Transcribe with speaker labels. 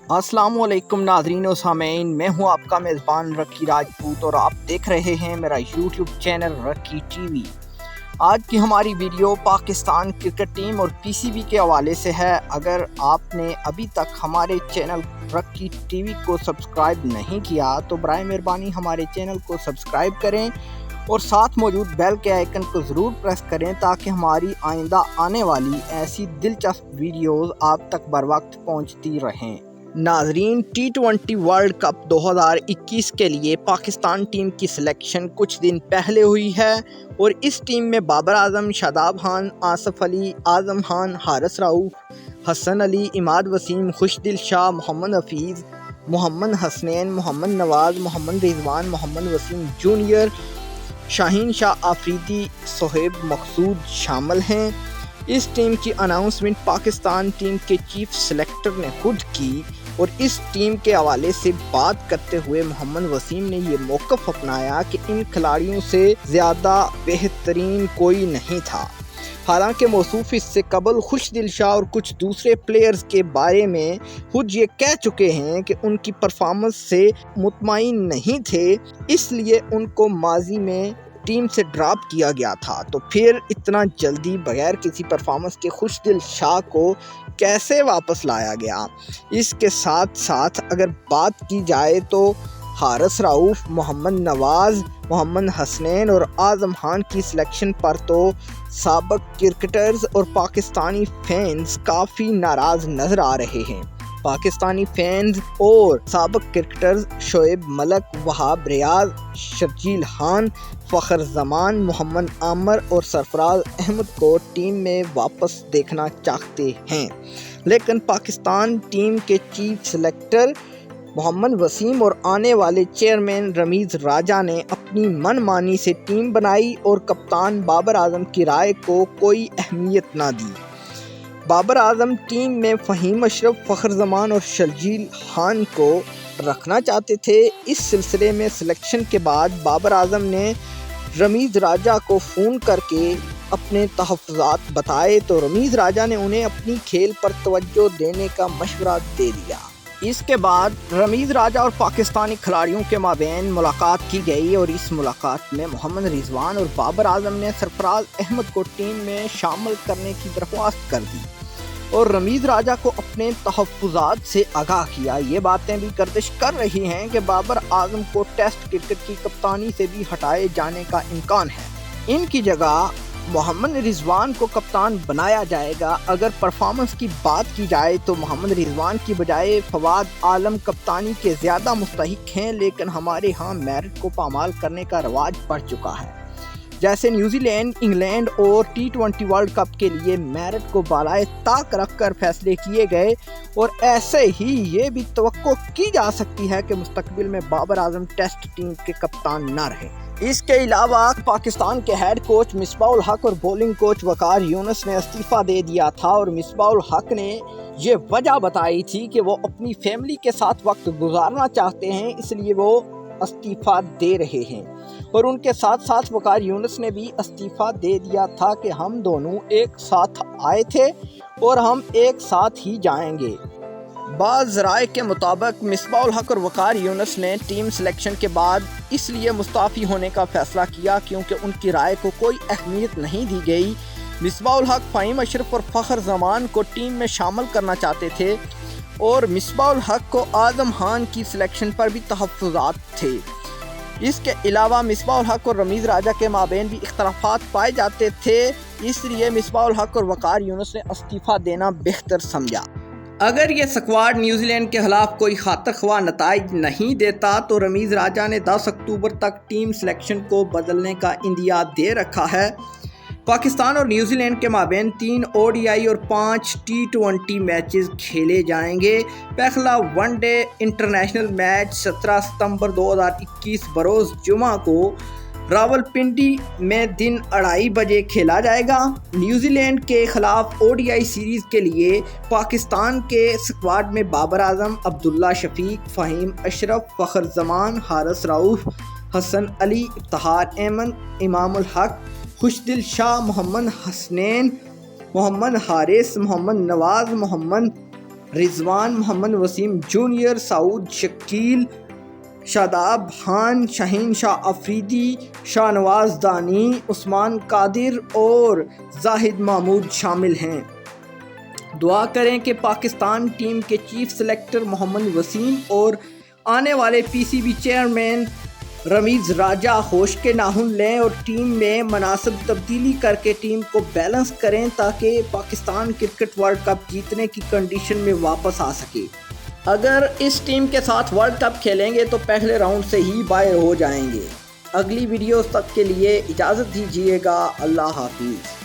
Speaker 1: अस्सलाम वालेकुम नाज़रीन और सामीन, मैं हूं आपका मेज़बान रकी राजपूत और आप देख रहे हैं मेरा यूट्यूब चैनल रकी टीवी। आज की हमारी वीडियो पाकिस्तान क्रिकेट टीम और पीसीबी के हवाले से है। अगर आपने अभी तक हमारे चैनल रकी टीवी को सब्सक्राइब नहीं किया तो बराए मेहरबानी हमारे चैनल को सब्सक्राइब करें और साथ मौजूद बेल के आइकन को ज़रूर प्रेस करें ताकि हमारी आइंदा आने वाली ऐसी दिलचस्प वीडियोज़ आप तक बर वक्त पहुँचती रहें। नाजरीन, T20 वर्ल्ड कप 2021 के लिए पाकिस्तान टीम की सिलेक्शन कुछ दिन पहले हुई है और इस टीम में बाबर आजम, शादाब खान, आसिफ अली, आजम खान, हारिस रऊफ, हसन अली, इमाद वसीम, खुशदिल शाह, मोहम्मद हफीज़, मोहम्मद हसनैन, मोहम्मद नवाज़, मोहम्मद रिजवान, मोहम्मद वसीम जूनियर, शाहीन शाह आफरीदी, सोहेब मकसूद शामिल हैं। इस टीम की अनाउंसमेंट पाकिस्तान टीम के चीफ सेलेक्टर ने खुद की और इस टीम के हवाले से बात करते हुए मोहम्मद वसीम ने ये मौक़िफ़ अपनाया कि इन खिलाड़ियों से ज़्यादा बेहतरीन कोई नहीं था। हालांकि मौसूफ इससे कबल खुशदिल शाह और कुछ दूसरे प्लेयर्स के बारे में खुद ये कह चुके हैं कि उनकी परफॉर्मेंस से मुतमईन नहीं थे, इसलिए उनको माजी में टीम से ड्रॉप किया गया था। तो फिर इतना जल्दी बगैर किसी परफॉर्मेंस के खुशदिल शाह को कैसे वापस लाया गया। इसके साथ साथ अगर बात की जाए तो हारिस रऊफ, मोहम्मद नवाज़, मोहम्मद हसनैन और आजम खान की सिलेक्शन पर तो साबिक क्रिकेटर्स और पाकिस्तानी फैंस काफ़ी नाराज़ नज़र आ रहे हैं। पाकिस्तानी फैंस और साबिक क्रिकेटर्स शोएब मलिक, वहाब रियाज, शर्जील खान, फ़खर जमान, मोहम्मद आमर और सरफराज अहमद को टीम में वापस देखना चाहते हैं, लेकिन पाकिस्तान टीम के चीफ सेलेक्टर मोहम्मद वसीम और आने वाले चेयरमैन रमीज़ राजा ने अपनी मनमानी से टीम बनाई और कप्तान बाबर आजम की राय को कोई अहमियत ना दी। बाबर आजम टीम में फ़हीम अशरफ, फ़खर जमान और शर्जील खान को रखना चाहते थे। इस सिलसिले में सिलेक्शन के बाद बाबर आजम ने रमीज़ राजा को फ़ोन करके अपने तहफ़्फ़ुज़ात बताए तो रमीज़ राजा ने उन्हें अपनी खेल पर तवज्जो देने का मशवरा दे दिया। इसके बाद रमीज़ राजा और पाकिस्तानी खिलाड़ियों के माबैन मुलाकात की गई और इस मुलाकात में मोहम्मद रिजवान और बाबर आजम ने सरफराज अहमद को टीम में शामिल करने की दरख्वास्त कर दी और रमीज़ राजा को अपने तहफ़्फ़ुज़ात से आगाह किया। ये बातें भी गर्दिश कर रही हैं कि बाबर आजम को टेस्ट क्रिकेट की कप्तानी से भी हटाए जाने का इम्कान है। इनकी जगह मोहम्मद रिजवान को कप्तान बनाया जाएगा। अगर परफॉर्मेंस की बात की जाए तो मोहम्मद रिजवान की बजाय फवाद आलम कप्तानी के ज़्यादा मुस्तहिक हैं, लेकिन हमारे यहाँ मेरिट को पामाल करने का रवाज बढ़ चुका है। जैसे न्यूजीलैंड, इंग्लैंड और T20 वर्ल्ड कप के लिए मेरिट को बालाए ताक रख कर फैसले किए गए और ऐसे ही ये भी तवक्को की जा सकती है कि मुस्तकबिल में बाबर आजम टेस्ट टीम के कप्तान न रहे। इसके अलावा पाकिस्तान के हेड कोच मिसबाह उल हक और बॉलिंग कोच वकार यूनुस ने इस्तीफ़ा दे दिया था और मिसबाह उल हक ने ये वजह बताई थी कि वो अपनी फैमिली के साथ वक्त गुजारना चाहते हैं, इसलिए वो इस्तीफ़ा दे रहे हैं। और उनके साथ साथ वकार यूनुस ने भी इस्तीफ़ा दे दिया था कि हम दोनों एक साथ आए थे और हम एक साथ ही जाएंगे। बाज़ राय के मुताबिक मिसबाह उल हक और वकार यूनुस ने टीम सिलेक्शन के बाद इसलिए मुस्ताफ़ी होने का फ़ैसला किया क्योंकि उनकी राय को कोई अहमियत नहीं दी गई। मिसबाह उल हक फ़हीम अशरफ और फ़खर जमान को टीम में शामिल करना चाहते थे और मिसबाह उल हक को आजम खान की सिलेक्शन पर भी तहफ़्फ़ुज़ात थे। इसके अलावा मिसबाह उल हक और रमीज़ राजा के माबैन भी इख्तलाफात पाए जाते थे, इसलिए मिसबाह उल हक और वकार यूनुस ने इस्तीफ़ा देना बेहतर समझा। अगर ये स्क्वाड न्यूजीलैंड के खिलाफ कोई खातर ख्वाह नताइज नहीं देता तो रमीज़ राजा ने 10 अक्टूबर तक टीम सिलेक्शन को बदलने का इंदिया दे रखा है। पाकिस्तान और न्यूजीलैंड के माबैन 3 ODI और 5 T20 मैचेस खेले जाएंगे। पहला वनडे इंटरनेशनल मैच 17 सितंबर 2021 बरोज़ जुमा को रावलपिंडी में दिन 2:30 बजे खेला जाएगा। न्यूजीलैंड के खिलाफ ODI सीरीज़ के लिए पाकिस्तान के स्क्वाड में बाबर आजम, अब्दुल्ला शफीक, फ़हीम अशरफ, फ़खर जमान, हारिस रऊफ, हसन अली, इफ्तिखार अहमद, इमाम उल हक, खुशदिल शाह, मोहम्मद हसनैन, मोहम्मद हारिस, मोहम्मद नवाज़, मोहम्मद رضوان محمد وسیم جونیئر، سعود شکیل، شاداب خان، شاہین شاہ افریدی، شاہ نواز دانی، عثمان قادر اور زاہد محمود شامل ہیں۔ دعا کریں کہ پاکستان ٹیم کے چیف سلیکٹر محمد وسیم اور آنے والے پی سی بی چیئرمین رمیز راجہ ہوش کے ناخن لیں اور ٹیم میں مناسب تبدیلی کر کے ٹیم کو بیلنس کریں تاکہ پاکستان کرکٹ ورلڈ کپ جیتنے کی کنڈیشن میں واپس آ سکے۔ اگر اس ٹیم کے ساتھ ورلڈ کپ کھیلیں گے تو پہلے راؤنڈ سے ہی باہر ہو جائیں گے۔ اگلی ویڈیوز تک کے لیے اجازت دیجیے گا۔ اللہ حافظ۔